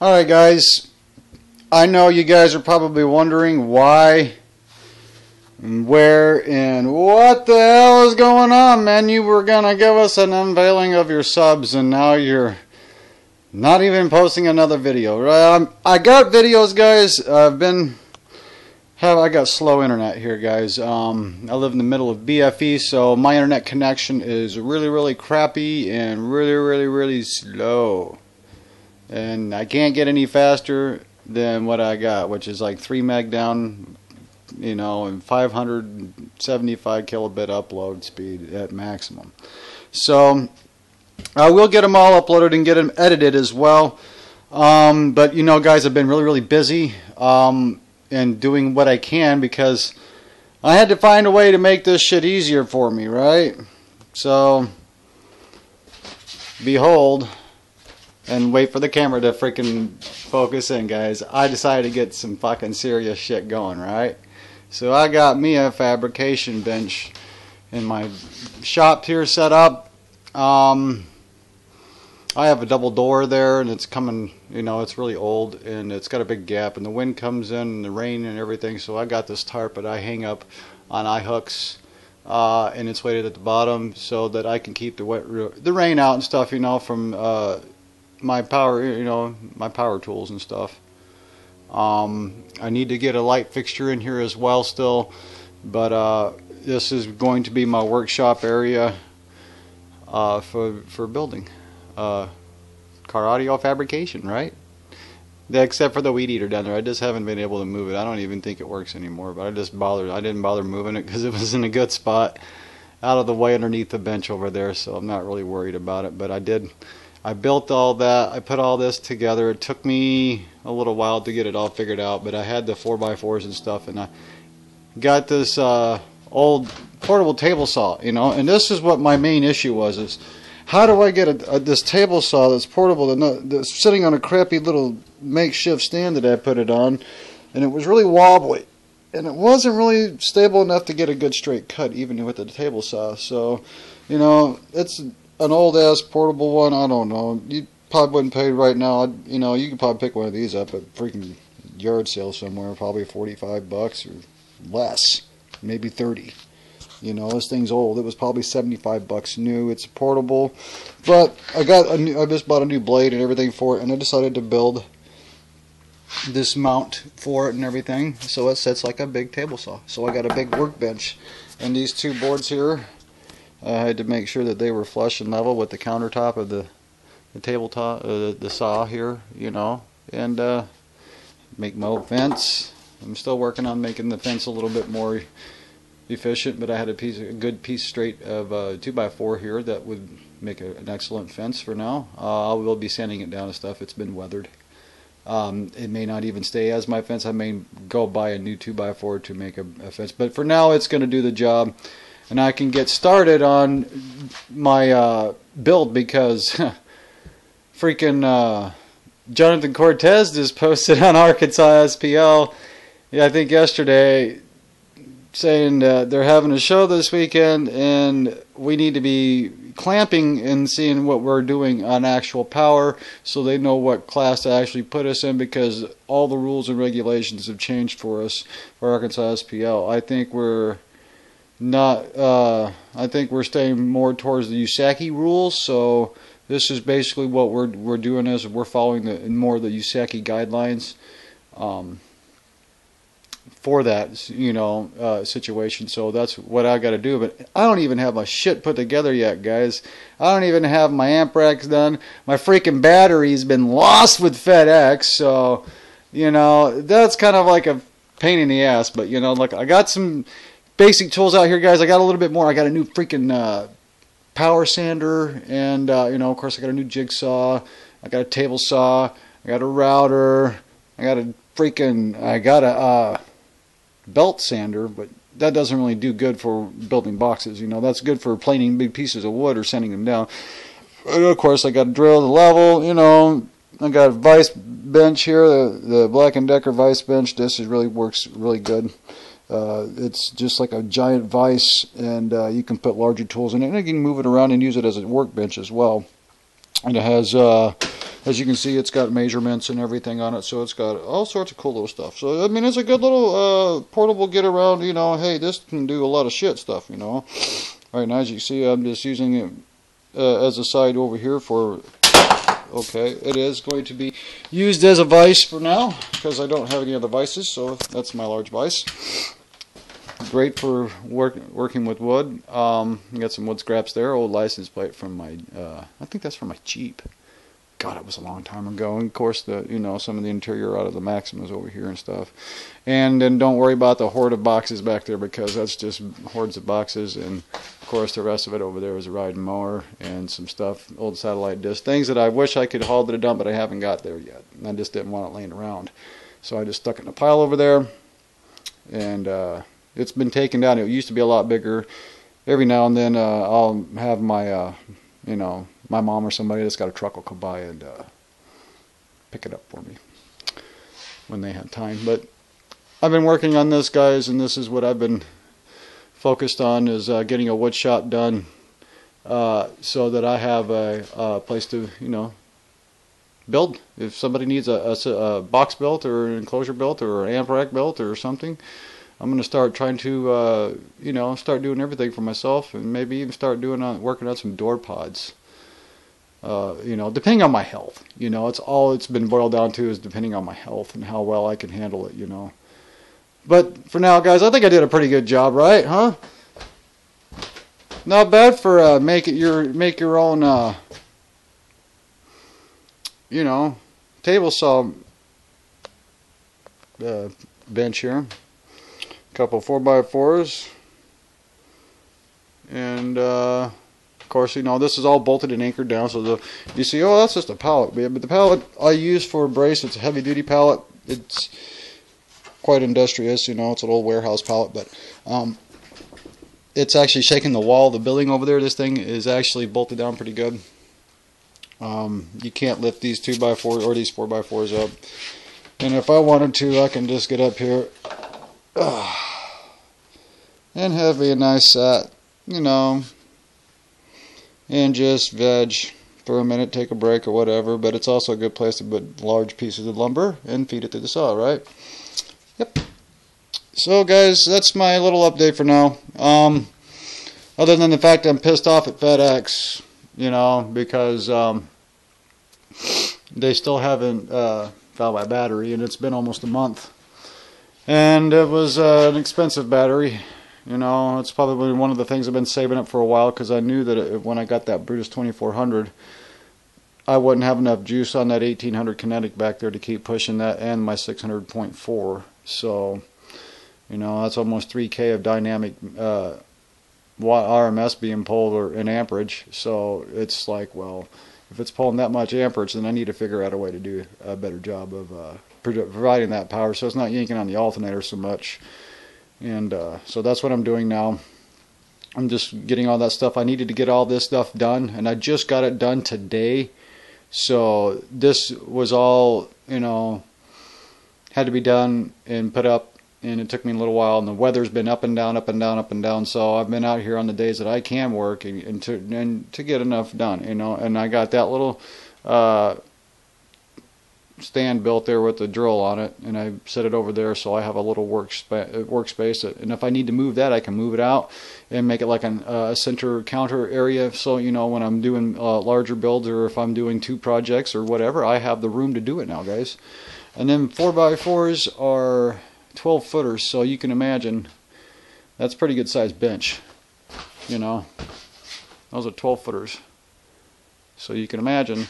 Alright guys, I know you guys are probably wondering why, and where, and what the hell is going on, man. You were gonna give us an unveiling of your subs and now you're not even posting another video. I got videos, guys. I got slow internet here, guys. I live in the middle of BFE, so my internet connection is really crappy and really slow. And I can't get any faster than what I got, which is like 3 meg down, you know, and 575 kilobit upload speed at maximum. So I will get them all uploaded and get them edited as well. But you know, guys, I've been really busy and doing what I can because I had to find a way to make this shit easier for me, right? So behold, and wait for the camera to freaking focus in, guys. I decided to get some fucking serious shit going, right? So I got me a fabrication bench in my shop here set up. I have a double door there, and it's coming, you know, it's really old, and it's got a big gap, and the wind comes in, and the rain and everything, so I got this tarp that I hang up on eye hooks, and it's weighted at the bottom so that I can keep the rain out and stuff, you know, from my power, you know, my power tools and stuff. I need to get a light fixture in here as well still, but this is going to be my workshop area for building car audio fabrication, right? Except for the weed eater down there. I just haven't been able to move it. I don't even think it works anymore, but I didn't bother moving it because it was in a good spot out of the way underneath the bench over there, so I'm not really worried about it. But I built all that. I put all this together. It took me a little while to get it all figured out, but I had the 4x4s and stuff, and I got this old portable table saw, you know. And this is what my main issue was: is how do I get this table saw that's portable, that's sitting on a crappy little makeshift stand that I put it on, and it was really wobbly, and it wasn't really stable enough to get a good straight cut, even with the table saw. So, you know, it's an old ass portable one. I don't know. You probably wouldn't pay right now. You know, you could probably pick one of these up at freaking yard sale somewhere, probably 45 bucks or less, maybe 30. You know, this thing's old. It was probably 75 bucks new. It's portable, but I just bought a new blade and everything for it, and I decided to build this mount for it and everything, so it sits like a big table saw. So I got a big workbench, and these two boards here, I had to make sure that they were flush and level with the countertop of the tabletop, the saw here, you know, and make my old fence. I'm still working on making the fence a little bit more efficient, but I had a good piece straight of 2x4 here that would make an excellent fence for now. I will be sanding it down and stuff. It's been weathered. It may not even stay as my fence. I may go buy a new 2x4 to make a fence, but for now it's going to do the job. And I can get started on my build because freaking Jonathan Cortez just posted on Arkansas SPL, I think yesterday, saying they're having a show this weekend and we need to be clamping and seeing what we're doing on actual power so they know what class to actually put us in, because all the rules and regulations have changed for us for Arkansas SPL. I think we're I think we're staying more towards the USACI rules. So this is basically what we're doing, is we're following more of the USACI guidelines for that, you know, situation. So that's what I got to do. But I don't even have my shit put together yet, guys. I don't even have my amp racks done. My freaking battery's been lost with FedEx. So, you know, that's kind of like a pain in the ass. But, you know, like, I got some basic tools out here, guys. I got a little bit more. I got a new freaking power sander, and you know, of course, I got a new jigsaw. I got a table saw. I got a router. I got a belt sander, but that doesn't really do good for building boxes. You know, that's good for planing big pieces of wood or sanding them down. And of course, I got to drill the level. You know, I got a vise bench here, the Black & Decker vise bench. This works really good. It's just like a giant vise, and you can put larger tools in it, and you can move it around and use it as a workbench as well. And it has As you can see, it's got measurements and everything on it, so it's got all sorts of cool little stuff. So I mean, it's a good little portable get around. You know, hey, this can do a lot of shit stuff. You know, right now, as you can see, I'm just using it as a side over here for. Okay, it is going to be used as a vise for now because I don't have any other vices, so that's my large vise. Great for working with wood. Got some wood scraps there. Old license plate from my, I think that's from my Jeep. God, it was a long time ago. And of course, some of the interior out of the Maximas over here and stuff. And then don't worry about the horde of boxes back there because that's just hordes of boxes. And of course, the rest of it over there is a riding mower and some stuff, old satellite disc, things that I wish I could haul to the dump, but I haven't got there yet. And I just didn't want it laying around, so I just stuck it in a pile over there. And it's been taken down. It used to be a lot bigger. Every now and then, I'll have my, my mom or somebody that's got a truck will come by and pick it up for me when they have time. But I've been working on this, guys, and this is what I've been focused on, is getting a wood shop done so that I have a place to, build. If somebody needs a box built or an enclosure built or an amp rack built or something, I'm going to start trying to, start doing everything for myself, and maybe even start working on some door pods. Depending on my health, it's all it's been boiled down to is depending on my health and how well I can handle it, But for now, guys, I think I did a pretty good job, right? Huh? Not bad for make your own, table saw bench here. A couple 4x4s, and of course, this is all bolted and anchored down. So you see, oh, that's just a pallet. But the pallet I use for a brace, it's a heavy-duty pallet. It's quite industrious, it's an old warehouse pallet, but it's actually shaking the wall of the building over there. This thing is actually bolted down pretty good. You can't lift these 2x4 or these 4x4s up. And if I wanted to, I can just get up here and have me a nice sat, and just veg for a minute, take a break or whatever. But it's also a good place to put large pieces of lumber and feed it through the saw, right? Yep. So, guys, that's my little update for now. Other than the fact I'm pissed off at FedEx, because they still haven't found my battery, and it's been almost a month. And it was an expensive battery. It's probably one of the things I've been saving up for a while, because I knew that when I got that Brutus 2400, I wouldn't have enough juice on that 1800 kinetic back there to keep pushing that and my 600.4. So, that's almost 3K of dynamic RMS being pulled, or an amperage. So it's like, well, if it's pulling that much amperage, then I need to figure out a way to do a better job of providing that power, so it's not yanking on the alternator so much. And so that's what I'm doing now. I'm just getting all that stuff. I needed to get all this stuff done, and I just got it done today. So this was all, had to be done and put up, and it took me a little while, and the weather's been up and down, up and down, up and down. So I've been out here on the days that I can work and to get enough done, and I got that little stand built there with the drill on it, and I set it over there, so I have a little workspace, and if I need to move that, I can move it out and make it like a center counter area. So when I'm doing larger builds, or if I'm doing 2 projects or whatever, I have the room to do it now, guys. And then 4x4s are 12 footers, so you can imagine that's a pretty good sized bench. Those are 12 footers, so you can imagine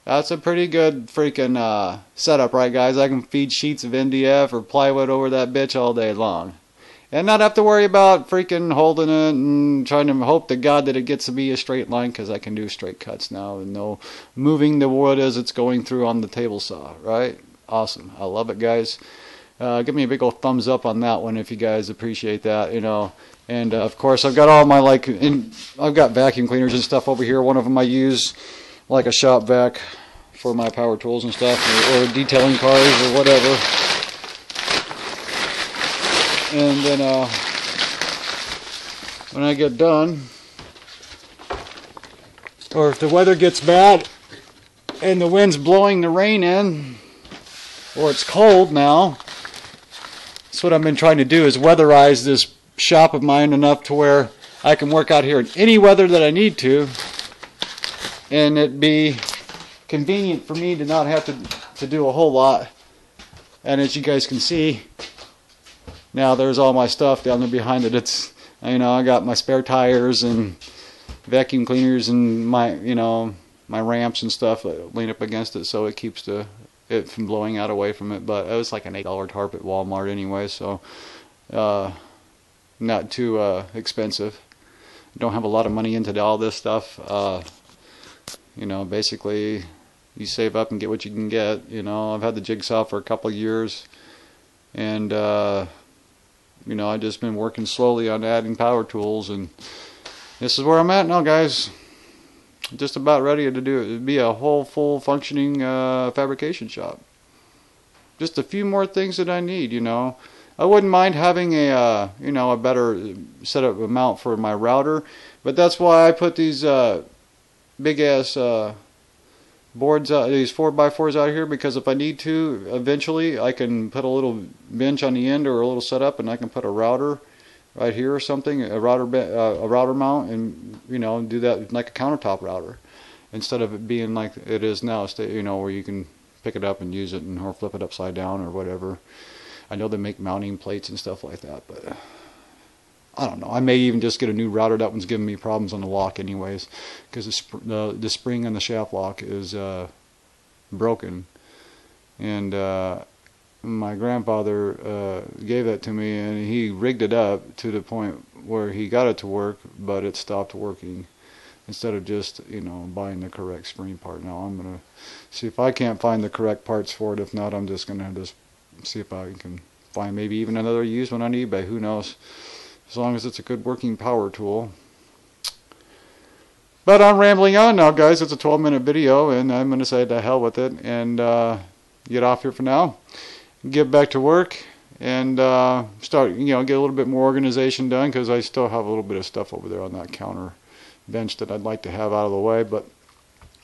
that's a pretty good freaking setup, right, guys? I can feed sheets of MDF or plywood over that bitch all day long, and not have to worry about freaking holding it and trying to hope to God that it gets to be a straight line, because I can do straight cuts now and no moving the wood as it's going through on the table saw, right? Awesome. I love it, guys. Give me a big old thumbs up on that one if you guys appreciate that, And of course, I've got all my I've got vacuum cleaners and stuff over here. One of them I use like a shop vac for my power tools and stuff, or detailing cars or whatever. And then when I get done, or if the weather gets bad, and the wind's blowing the rain in, or it's cold now. That's what I've been trying to do, is weatherize this shop of mine enough to where I can work out here in any weather that I need to, and it be convenient for me to not have to do a whole lot. And as you guys can see, now there's all my stuff down there behind it. It's, you know, I got my spare tires and vacuum cleaners and my, you know, my ramps and stuff that lean up against it, so it keeps it from blowing out away from it. But it was like an $8 tarp at Walmart anyway, so not too expensive. Don't have a lot of money into all this stuff. You know, basically you save up and get what you can get. You know, I've had the Jigsaw for a couple of years, and you know, I've just been working slowly on adding power tools, and this is where I'm at now, guys. Just about ready to be a whole full functioning fabrication shop. Just a few more things that I need, you know. I wouldn't mind having a you know, a better setup mount for my router, but that's why I put these big ass boards out, these 4x4s out here, because if I need to, eventually I can put a little bench on the end or a little setup, and I can put a router right here or something, a router mount, and, you know, do that like a countertop router, instead of it being like it is now, you know, where you can pick it up and use it, and or flip it upside down or whatever. I know they make mounting plates and stuff like that, but I don't know. I may even just get a new router. That one's giving me problems on the lock anyways, because the spring on the shaft lock is broken, and my grandfather gave that to me, and he rigged it up to the point where he got it to work, but it stopped working, instead of just, you know, buying the correct spring part. Now I'm gonna see if I can't find the correct parts for it. If not, I'm just gonna see if I can find maybe even another used one on eBay. Who knows? As long as it's a good working power tool. But I'm rambling on now, guys. It's a 12-minute video, and I'm going to say to hell with it and get off here for now. Get back to work and start, you know, get a little bit more organization done, because I still have a little bit of stuff over there on that counter bench that I'd like to have out of the way. But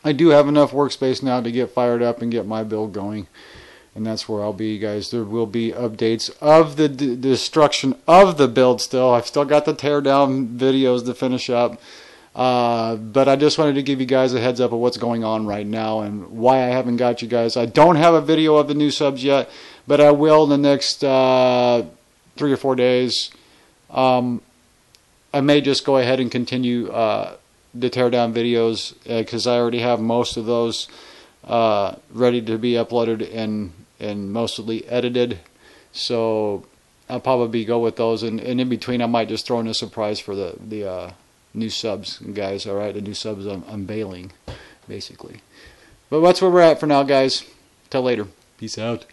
I do have enough workspace now to get fired up and get my build going. And that's where I'll be, guys. There will be updates of the destruction of the build still. I've still got the tear down videos to finish up. But I just wanted to give you guys a heads up of what's going on right now and why I haven't got you guys. I don't have a video of the new subs yet, but I will in the next 3 or 4 days. I may just go ahead and continue the tear down videos, because I already have most of those ready to be uploaded and mostly edited, so I'll probably go with those, and in between I might just throw in a surprise for the new subs, guys. Alright, the new subs unveiling, basically. But that's where we're at for now, guys. Till later. Peace out.